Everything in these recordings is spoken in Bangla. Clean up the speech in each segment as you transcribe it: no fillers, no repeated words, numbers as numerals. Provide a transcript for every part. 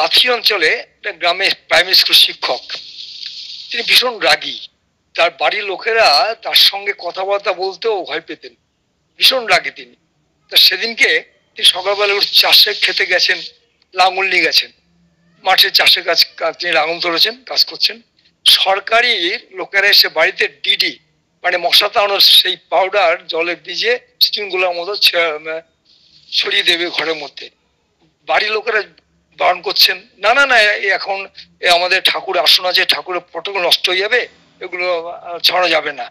কাথি অঞ্চলে একটা গ্রামে প্রাইমারি স্কুল শিক্ষক, তিনি ভীষণ রাগী। তার বাড়ির লোকেরা তার সঙ্গে কথাবার্তা বলতেও ভয় পেতেন, ভীষণ রাগী তিনি। তা সেদিনকে তিনি সকালবেলা চাষে খেতে গেছেন, লাঙল নিয়ে গেছেন, মাঠে চাষের কাজ তিনি লাঙল ধরেছেন, কাজ করছেন। সরকারি লোকেরা এসে বাড়িতে ডিডি মানে মশা তাড়ানোর সেই পাউডার জলে ভিজে স্টিম গুলোর মতো ছড়িয়ে দেবে ঘরের মধ্যে। বাড়ির লোকেরা বারণ করছেন, না না না এখন আমাদের ঠাকুর আসন আছে, ঠাকুরের ফটো নষ্ট হয়ে যাবে, এগুলো ছড়ানো যাবে না।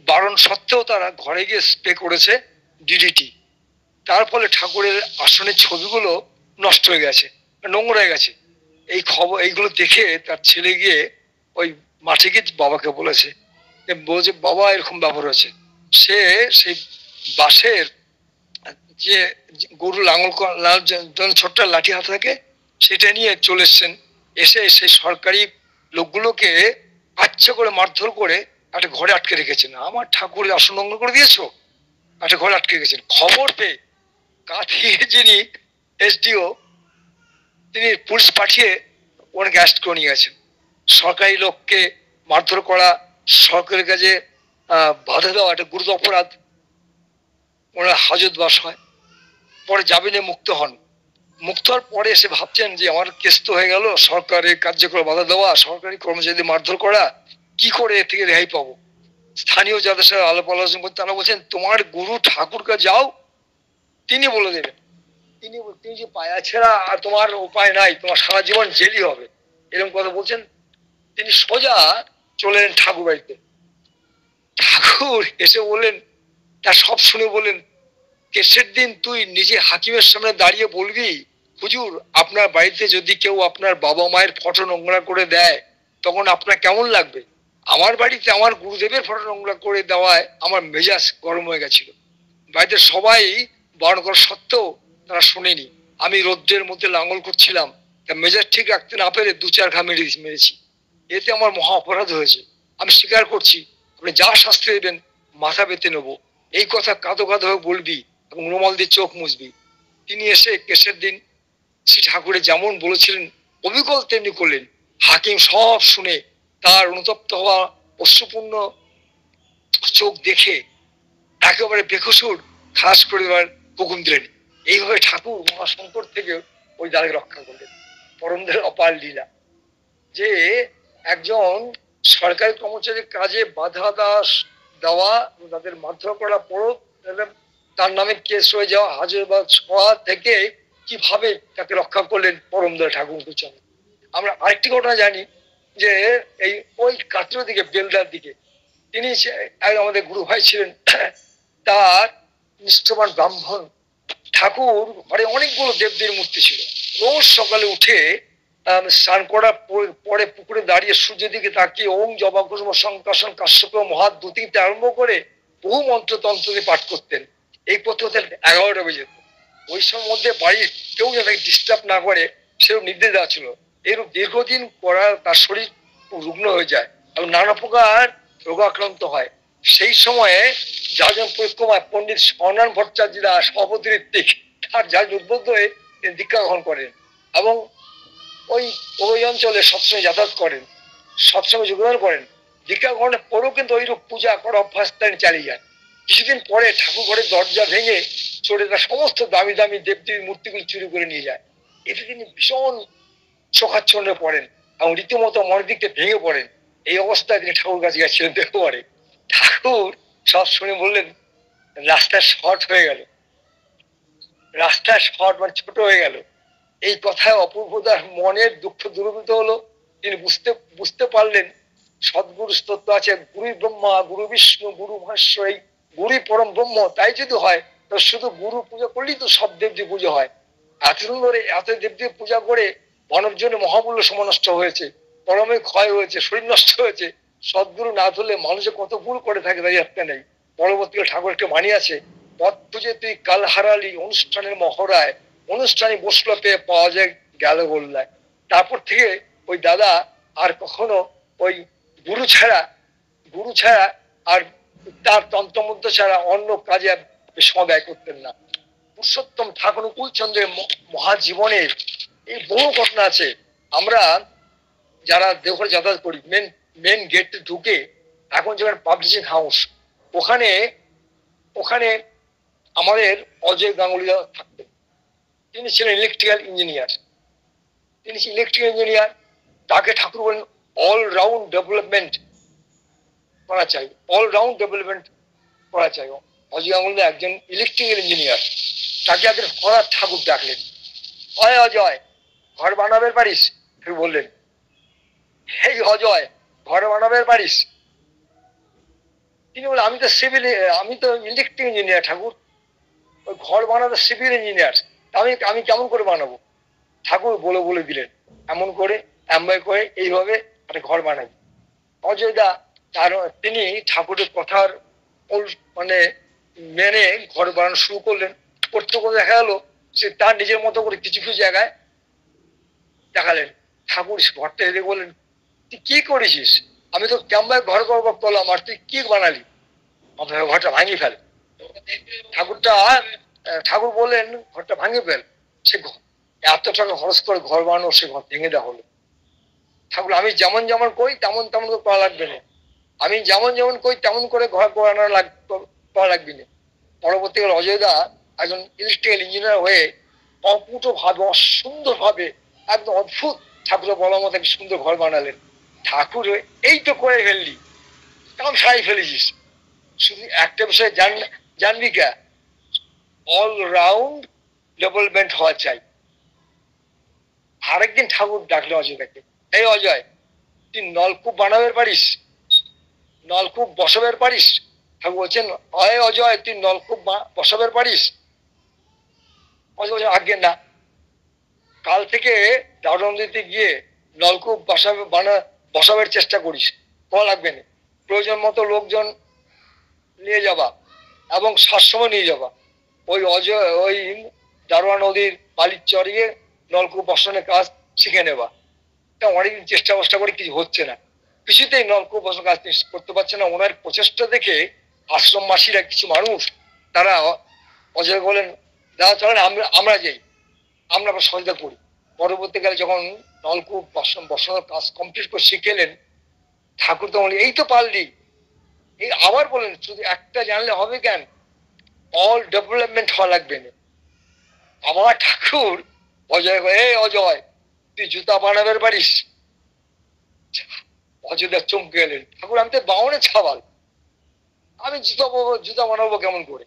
বারণ সত্ত্বেও তারা ঘরে গিয়ে স্প্রে করেছে ডিডিটি। তার ফলে ঠাকুরের আসনের ছবিগুলো নষ্ট হয়ে গেছে, নোংরা হয়ে গেছে। এই খবর এইগুলো দেখে তার ছেলে গিয়ে ওই মাঠে গিয়ে বাবাকে বলেছে, বলছে বাবা এরকম ব্যবহার হয়েছে। সে সেই বাঁশের যে গরু লাঙল ছোট্ট লাঠি হাতে থাকে সেটা নিয়ে চলে এসছেন। এসে সেই সরকারি লোকগুলোকে আচ্ছা করে মারধর করে একটা ঘরে আটকে রেখেছেন। আমার ঠাকুরের আসন নোংরা করে দিয়েছো, একটা ঘরে আটকে রেখেছেন। খবর পেয়ে কাঁথির যিনি এসডিও তিনি পুলিশ পাঠিয়ে ওনাকে অ্যারেস্ট করে নিয়ে গেছেন। সরকারি লোককে মারধর করা, সরকারের কাছে বাধা দেওয়া একটা গুরুতর অপরাধ। ওনারা হাজতবাস হয়, পরে জামিনে মুক্ত হন। মুক্ত হওয়ার পরে এসে ভাবছেন যে আমার কেস তো হয়ে গেল, সরকারের কার্যক্রমে বাধা দেওয়া, সরকারি কর্মচারীদের মারধর করা, কি করে এর থেকে রেহাই পাবো? স্থানীয় যাদের সাথে আলাপ আলোচনা করতে তারা বলছেন তোমার গুরু ঠাকুরকে যাও, তিনি বলে দেবেন। তিনি যে পায়া ছেড়া আর তোমার উপায় নাই, তোমার সারা জীবন জেলই হবে, এরকম কথা বলছেন। তিনি সোজা চলে এলেন ঠাকুর বাড়িতে। ঠাকুর এসে বললেন, তার সব শুনে বললেন, কেসের দিন তুই নিজে হাকিমের সামনে দাঁড়িয়ে বলবি হুজুর আপনার বাড়িতে যদি কেউ আপনার বাবা মায়ের ফটো নোংরা করে দেয় তখন আপনার কেমন লাগবে? আমার বাড়িতে আমার গুরুদেবের ফটো নোংরা করে দেওয়ায় আমার মেজাজ গরম হয়ে গেছিল। বাড়িতে সবাই বারণ করা সত্ত্বেও তারা শোনেনি। আমি রৌদ্রের মধ্যে লাঙল করছিলাম, তা মেজাজ ঠিক রাখতে না পেরে দু চার ঘা মেরেছি। এতে আমার মহা অপরাধ হয়েছে, আমি স্বীকার করছি। আপনি যা শাস্তি দেবেন মাথা পেতে নেবো। এই কথা কাঁদো কাঁদো হয়ে বলবি এবং রুমাল দিয়ে চোখ মুছবি। তিনি এসে কেসের দিন শ্রী ঠাকুরের যেমন বলেছিলেন অবিকল তেমনি করলেন। হাকিম সব শুনে তার অনুতপ্ত হওয়া অশ্রুপূর্ণ চোখ দেখে একেবারে বেকসুর খাস করে দেওয়ার হুকুম দিলেন। এইভাবে ঠাকুর মহাসংকট থেকে ওই দ্বারকে রক্ষা করলেন। পরমদের অপার লীলা যে একজন সরকারি কর্মচারীর কাজে বাধা দেওয়া, তাদের মারধর করা পরও তার নামে কেস হয়ে যাওয়া, হাজতবাস হওয়া থেকে কিভাবে তাকে রক্ষা করলেন পরমদয়াল ঠাকুর চন্দ্র। আমরা আরেকটি ঘটনা জানি যে এই ওই কাতরের দিকে বেলদার দিকে তিনি আমাদের গুরু ভাই ছিলেন, তার নিষ্ঠবান ব্রাহ্মণ ঠাকুর ঘরে অনেকগুলো দেবদেবীর মূর্তি ছিল। রোজ সকালে উঠে স্নান করার পরে পুকুরে দাঁড়িয়ে সূর্যের দিকে তাকিয়ে ওম জবা কুসুম সংকাশন কাশ্যপ মহাদ্যুতি আরম্ভ করে বহু মন্ত্রতন্ত্র পাঠ করতেন। এই পথে হতেন 11টা বেজে যেত। ওই সময়ের মধ্যে বাড়ির কেউ যেন ডিস্টার্ব না করে সেরকম নির্দেশ দেওয়া ছিল। এরূপ দীর্ঘদিন করা তার শরীর রুগ্ন হয়ে যায় এবং নানা প্রকার রোগাক্রান্ত হয়। সেই সময়ে যাজন পরিক্রমায় পণ্ডিত স্বর্ণান ভট্টাচার্যরা সভাপতি ঋত্বিক তার যা উদ্বুদ্ধ হয়ে দীক্ষা গ্রহণ করেন এবং ওই অঞ্চলে সবসময় যাতায়াত করেন, সবসময় যোগদান করেন। দীক্ষা গ্রহণের পরেও কিন্তু ওইরূপ পূজা করা অভ্যাস চালিয়ে যায়। কিছুদিন পরে ঠাকুর ঘরের দরজা ভেঙে চোরে তার সমস্ত দামি দামি দেবদেবীর মূর্তিগুলি চুরি করে নিয়ে যায়। এতে তিনি ভীষণ শোকাচ্ছন্নে পড়েন এবং রীতিমতো মনের দিকটা ভেঙে পড়েন। এই অবস্থায় তিনি ঠাকুর কাছে গেছিলেন। দেখতে পারে ঠাকুর সব শুনে বললেন রাস্তা শর্ট হয়ে গেল, রাস্তা শর্ট মানে ছোট হয়ে গেল। এই কথায় অপূর্বদার মনের দুঃখ দূরীভূত হলো। তিনি বুঝতে পারলেন সদ্গুরু স্তোত্র আছে গুরু ব্রহ্মা গুরু বিষ্ণু গুরু মহেশ্বর, এই গুরু পরম ব্রহ্ম। তাই যদি হয় তো শুধু গুরু পূজা করলেই তো সব দেবদেবী পুজো হয়। এতদিন ধরে এত দেবদেবী পূজা করে মানব জন্য মহামূল্য সময় নষ্ট হয়েছে, পরমে ক্ষয় হয়েছে, শরীর নষ্ট হয়েছে। সদ্গুরু না ধরলে মানুষে কত ভুল করে থাকে তাই একটা নেই। পরবর্তীকালে ঠাকুর একটা বাণী আছে, পথ খুঁজে তুই কাল হারালি অনুষ্ঠানের মহড়ায়, অনুষ্ঠানে বসলো পেয়ে পাওয়া যায় গেল গোল্লায়। তারপর থেকে ওই দাদা আর কখনো ওই গুরু ছাড়া আর তার তন্ত্রমন্ত্র ছাড়া অন্য কাজে সময় ব্যয় করতেন না। পুরুষোত্তম ঠাকুর কুলচন্দ্রের মহাজীবনের এই বহু ঘটনা আছে। আমরা যারা দেওঘরে যাতায়াত করি, মেন মেন গেট ঢুকে এখন যেখানে পাবলিশিং হাউস, ওখানে ওখানে আমাদের অজয় গাঙ্গুলি থাকতেন। তিনি ছিলেন ইলেকট্রিক্যাল ইঞ্জিনিয়ার। তিনি ইলেকট্রিক্যাল ইঞ্জিনিয়ার। তাকে ঠাকুর বলেন অলরাউন্ড ডেভেলপমেন্ট করা চাই, অলরাউন্ড ডেভেলপমেন্ট করা চাই। অজয় গাঙ্গুলি একজন ইলেকট্রিক্যাল ইঞ্জিনিয়ার, তাকে একদিন হঠাৎ ঠাকুর ডাকলেন, অয় অজয় ঘর বানাবে পারিস? বললেন, এই অজয় ঘর বানাবে পারিস? তিনি বললেন, আমি তো ইলেকট্রিক ইঞ্জিনিয়ার ঠাকুর, ওই ঘর বানাতে সিভিল ইঞ্জিনিয়ার, আমি আমি কেমন করে বানাবো? ঠাকুর বলে বলে দিলেন, এমন করে এমন করে এইভাবে একটা ঘর বানাবি। অজয় দা তিনি ঠাকুরের কথার মানে মেনে ঘর বানানো শুরু করলেন। করতে করতে দেখা গেল সে তার নিজের মতো করে কিছু কিছু জায়গায় দেখালেন। ঠাকুর ঘরটা এলে বললেন, তুই কি করেছিস? আমি তো কেমন ঘর করলাম, আর তুই কি বানালি? ঘরটা ভাঙি ফেল। ঠাকুর বললেন, ঘরটা ভাঙে ফেল। সে এত টাকা খরচ করে ঘর বানানো, সে ঘর ভেঙে দেওয়া হলো। ঠাকুর, আমি যেমন যেমন করি তেমন তেমন করে করা লাগবে না, আমি যেমন যেমন করি তেমন করে ঘর বানানো করা লাগবে না। পরবর্তীকালে অজয়দা একজন ইলেকট্রিক্যাল ইঞ্জিনিয়ার হয়ে অপুট ভাবে, অসুন্দর ভাবে, একদম অদ্ভুত ঠাকুরের বলার মতো একটা সুন্দর ঘর বানালেন। ঠাকুর, এই তো করে ফেললি, কাম সারাই ফেলেছিস, শুধু একটা বিষয় জানবি কে, অলরাউন্ড ডেভেলপমেন্ট হওয়া চাই। আরেকদিন ঠাকুর ডাকলে অজয়টাকে, এই অজয় তুই নলকূপ বানাবে পারিস? নলকূপ বসাবে পারিস? ঠাকুর বলছেন, অয় অজয় তুই নলকূপ বসাবে পারিস? অজয় বলছেন, আজ্ঞে না, কাল থেকে দারুণ দিতে গিয়ে নলকূপ বসাবের চেষ্টা করিস, কল লাগবে না, প্রয়োজন মতো লোকজন নিয়ে যাবা এবং সবসময় নিয়ে যাবা। ওই দারোয়া নদীর বালির চড়িয়ে নলকূপ বসানোর কাজ শিখে নেবা। অনেকদিন চেষ্টা করে কিছু হচ্ছে না, কিছুতেই নলকূপ বসানোর কাজ করতে পারছে না। ওনার প্রচেষ্টা দেখে আশ্রম মাসিরা কিছু মানুষ তারা অজয় বলেন, দাদা চলেন আমরা যাই, আমরা সহায়তা করি। পরবর্তীকালে যখন নলকূপ বসানোর কাজ কমপ্লিট করে শিখেলেন, ঠাকুর তো বললেন, এই তো পারলি। এই আবার বলেন, শুধু একটা জানলে হবে কেন, অল ডেভেলপমেন্ট হওয়া লাগবে না। আমার ঠাকুর অজয়, এই অজয় তুই জুতা বানাবে পারিস? অজয়দা চমকে গেলেন, ঠাকুর আমি তো বাউনে ছাওয়াল, আমি জুতা বানাবো কেমন করে?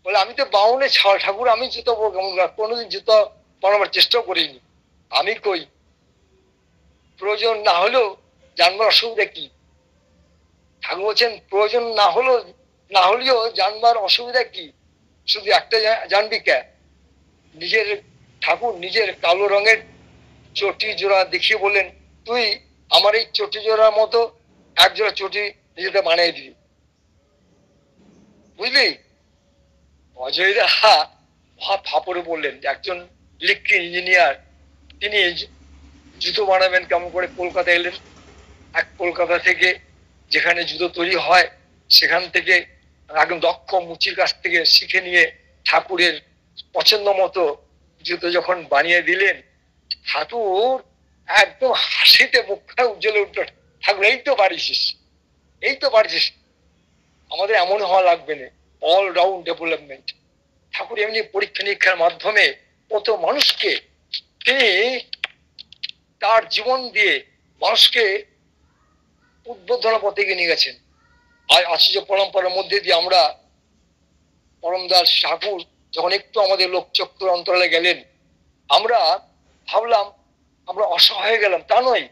বলে, আমি তো বাউনে ছাওয়াল ঠাকুর, আমি জুতা বানাবো কেমন করে? কোনোদিন জুতা বানাবার চেষ্টাও করিনি। আমি কই, প্রয়োজন না হলেও জানবার অসুবিধা কি? ঠাকুর বলছেন, প্রয়োজন না হলেও জানবার অসুবিধা কি? শুধু একটা জানবি কে, নিজের কালো রঙের চটি জোড়া দেখিয়ে বললেন, তুই আমার এই চটি জোড়ার মতো এক জোড়া চটি নিজেকে বানিয়ে দিবি, বুঝলি? অজয়দা ফাপড়ে বললেন, একজন ইলেকট্রিক ইঞ্জিনিয়ার, তিনি জুতো বানাবেন কেমন করে? কলকাতা এলেন। কলকাতা থেকে যেখানে জুতো তৈরি হয় সেখান থেকে একদম দক্ষ মুচির কাছ থেকে শিখে নিয়ে ঠাকুরের পছন্দ মতো জুতো যখন বানিয়ে দিলেন, ঠাকুর একদম হাসিতে মুখটা উজ্জ্বলে উঠল। ঠাকুর, এই তো পারিস, এই তো পারিস, আমাদের এমন হওয়া লাগবে না, অলরাউন্ড ডেভেলপমেন্ট। ঠাকুর এমনি পরীক্ষা নিরীক্ষার মাধ্যমে কত মানুষকে তিনি তার জীবন দিয়ে মানুষকে উদ্বোধনের পথে এগিয়ে নিয়ে গেছেন। আর আশ্চর্য পরম্পরার মধ্যে দিয়ে আমরা পরমদাস ঠাকুর যখন একটু আমাদের লোকচক্ষুর অন্তরালে গেলেন, আমরা ভাবলাম আমরা অসহায় হয়ে গেলাম, তা নয়।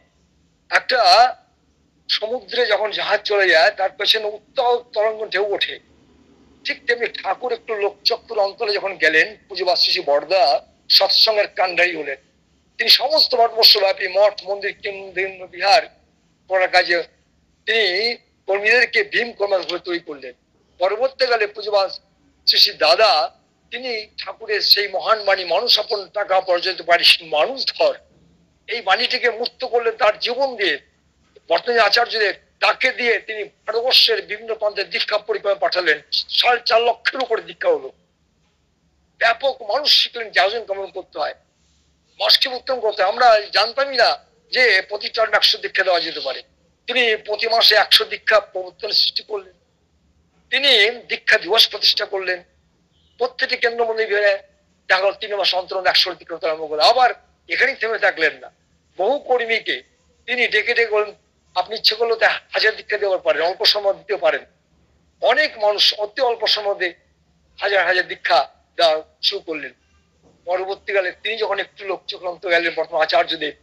একটা সমুদ্রে যখন জাহাজ চলে যায় তার পেছনে উত্তাল তরঙ্গ ঢেউ ওঠে, ঠিক তেমনি ঠাকুর একটু লোকচক্ষুর অন্তরে যখন গেলেন, পুজোবাস শ্রী বরদা সৎসঙ্গের কান্ডারি হলেন। তিনি সমস্ত ভারতবর্ষব্যাপী মঠ মন্দির কেন্দ্র বিহার করার কাজে তিনি কর্মীদেরকে ভীম কর্মী তৈরি করলেন। পরবর্তীকালে পুজোবাস শ্রী দাদা তিনি ঠাকুরের সেই মহান বাণী, মানুষ আপন টাকা পর্যন্ত পারিস মানুষ ধর, এই বাণীটিকে মুক্ত করলেন তার জীবন দিয়ে। বর্তমানে আচার্যদের তাকে দিয়ে তিনি ভারতবর্ষের বিভিন্ন প্রান্তে দীক্ষা পরিক্রমা পাঠালেন। 4.5 লক্ষের উপরে দীক্ষা হলো। ব্যাপক মানুষ শিখলেন যাজন কেমন করতে হয়। মানুষকে দৃষ্টিবর্তন করতে, আমরা জানতামই না যে প্রতি টার্মে 100 দীক্ষা দেওয়া যেতে পারে। তিনি প্রতি মাসে 100 দীক্ষা প্রবর্তন সৃষ্টি করলেন। তিনি দীক্ষা দিবস প্রতিষ্ঠা করলেন। প্রত্যেকটি কেন্দ্রমন্দিরে দেখা গেল 3 মাস অন্তর 100 দীক্ষা আরম্ভ করে। আবার এখানেই থেমে থাকলেন না, বহু কর্মীকে তিনি ডেকে ডেকে বলেন, আপনি ইচ্ছে করলে 1000 দীক্ষা দেওয়ার পারেন, অল্প সময় দিতে পারেন। অনেক মানুষ অতি অল্প সময়ে হাজার হাজার দীক্ষা দেওয়া শুরু করলেন। পরবর্তীকালে তিনি যখন একটু লক্ষ্যক্রান্ত গেলেন, বর্তমান আচার্যদেব,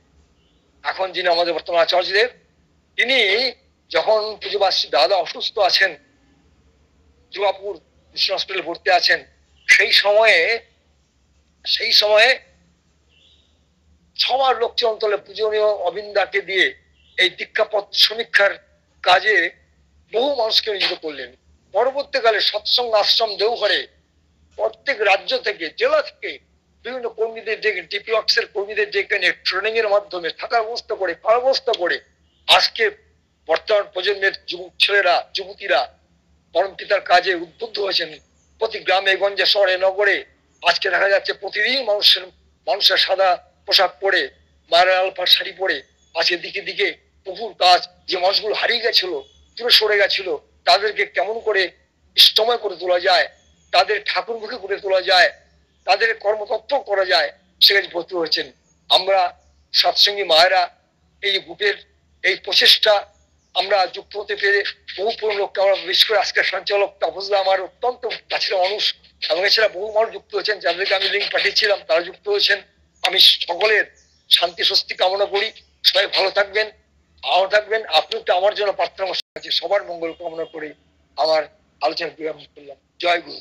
এখন যিনি আমাদের বর্তমান আচার্যদেব, তিনি যখন পুজোবাসী দাদা অসুস্থ আছেন, দুর্গাপুর মিশন হসপিটালে ভর্তি আছেন, সেই সময়ে সবার লক্ষ্য অঞ্চলে পূজনীয় অবিন্দাকে দিয়ে এই দীক্ষাপত্র সমীক্ষার কাজে বহু মানুষকে নিয়োজিত করলেন। পরবর্তীকালে সৎসঙ্গ আশ্রম দেওঘরে প্রত্যেক রাজ্য থেকে, জেলা থেকে বিভিন্ন কর্মীদের ডেকে, ডিপি ওয়ার্কসের কর্মীদের ডেকে নিয়ে ট্রেনিং এর মাধ্যমে থাকার ব্যবস্থা করে, খাওয়ার ব্যবস্থা করে আজকে বর্তমান প্রজন্মের যুবক ছেলেরা, যুবতীরা পরম পিতার কাজে উদ্বুদ্ধ হয়েছেন। প্রতি গ্রামে গঞ্জে শহরে নগরে আজকে দেখা যাচ্ছে প্রতিদিন মানুষের সাদা পোশাক পরে, মায়ের আলপার শাড়ি পরে আজকে দিকে দিকে প্রভুর কাজ, যে মানুষগুলো হারিয়ে গেছিল, দূরে সরে গেছিল, তাদেরকে কেমন করে ইষ্টময় করে তোলা যায়, তাদের ঠাকুরমুখী করে তোলা যায়, তাদের কর্মতৎপর করা যায়, সেখানে ভর্তি হয়েছেন। আমরা সৎসঙ্গী মায়েরা এই গ্রুপের এই প্রচেষ্টা আমরা যুক্ত হতে পেরে বহু পুরনো লোককে আমরা, বিশেষ করে আজকের সঞ্চালক তাপসদা আমার অত্যন্ত কাছের মানুষ, এবং এছাড়া বহু মানুষ যুক্ত হয়েছেন, যাদেরকে আমি লিঙ্ক পাঠিয়েছিলাম, তারা যুক্ত হয়েছেন। আমি সকলের শান্তি স্বস্তি কামনা করি। সবাই ভালো থাকবেন, ভালো থাকবেন। আপনি তো আমার জন্য প্রার্থনা করছেন, সবার মঙ্গল কামনা করে আমার আলোচনা বিরাম করলাম। জয় গুরু।